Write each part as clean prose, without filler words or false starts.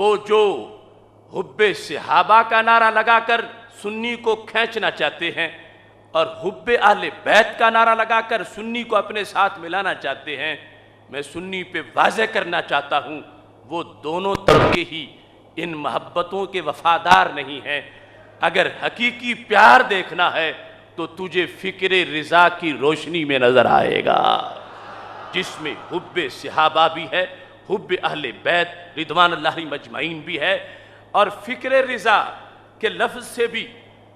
وہ جو حب صحابہ کا نعرہ لگا کر سنی کو کھینچنا چاہتے ہیں اور حب اہل بیت کا نعرہ لگا کر سنی کو اپنے ساتھ ملانا چاہتے ہیں، میں سنی پہ واضح کرنا چاہتا ہوں وہ دونوں طبقے ہی ان محبتوں کے وفادار نہیں ہیں۔ اگر حقیقی پیار دیکھنا ہے تو تجھے فکر رضا کی روشنی میں نظر آئے گا، جس میں حب صحابہ بھی ہے، حب اہل بیت رضوان اللہ علیہم اجمعین بھی ہے، اور فکر رضا کے لفظ سے بھی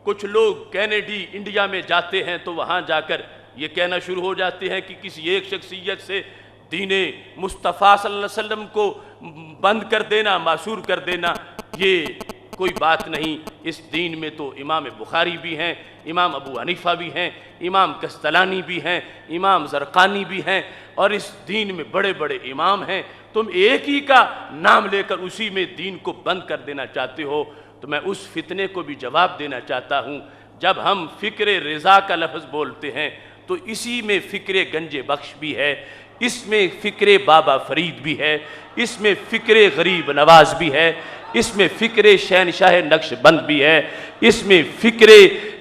کچھ لوگ کینیڈی انڈیا میں جاتے ہیں تو وہاں جا کر یہ کہنا شروع ہو جاتے ہیں کہ کسی ایک شخصیت سے دین مصطفیٰ صلی اللہ علیہ وسلم کو بند کر دینا، معصور کر دینا، یہ کوئی بات نہیں۔ اس دین میں تو امام بخاری بھی ہیں، امام ابو حنیفہ بھی ہیں، امام کستلانی بھی ہیں، امام زرقانی بھی ہیں، اور اس دین میں بڑے بڑے امام ہیں۔ تم ایک ہی کا نام لے کر اسی میں دین کو بند کر دینا چاہتے ہو، تو میں اس فتنے کو بھی جواب دینا چاہتا ہوں۔ جب ہم فکر رضا کا لفظ بولتے ہیں تو اسی میں فکر گنج بخش بھی ہے، اس میں فکر بابا فرید بھی ہے، اس میں فکر غریب نواز بھی ہے، اس میں فکر شہنشاہ نقش بند بھی ہے، اس میں فکر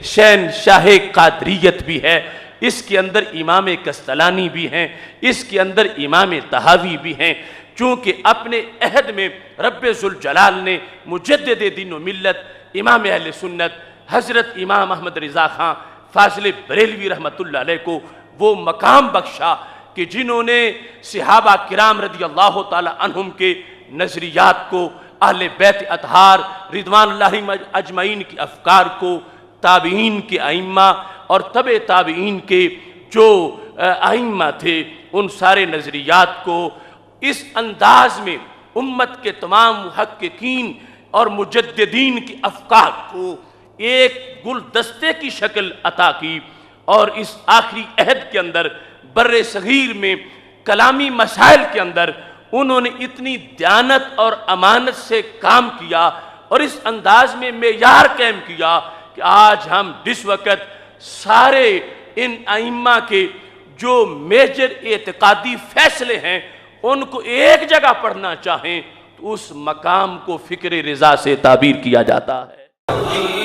شہنشاہ قادریت بھی ہے، اس کے اندر امام کستلانی بھی ہیں، اس کے اندر امام طحاوی بھی ہیں۔ چونکہ اپنے عہد میں رب ذوالجلال نے مجدد دین و ملت امام اہل سنت حضرت امام احمد رضا خان فاضل بریلوی رحمۃ اللہ علیہ کو وہ مقام بخشا کہ جنہوں نے صحابہ کرام رضی اللہ تعالی عنہم کے نظریات کو، اہل بیت اطہار رضوان اللہ اجمعین کی افکار کو، تابعین کے ائمہ اور تبع تابعین کے جو ائمہ تھے ان سارے نظریات کو اس انداز میں امت کے تمام محققین اور مجددین کی افکار کو ایک گلدستے کی شکل عطا کی، اور اس آخری عہد کے اندر بر صغیر میں کلامی مسائل کے اندر انہوں نے اتنی دیانت اور امانت سے کام کیا اور اس انداز میں معیار قائم کیا کہ آج ہم جس وقت سارے ان ائمہ کے جو میجر اعتقادی فیصلے ہیں ان کو ایک جگہ پڑھنا چاہیں تو اس مقام کو فکر رضا سے تعبیر کیا جاتا ہے۔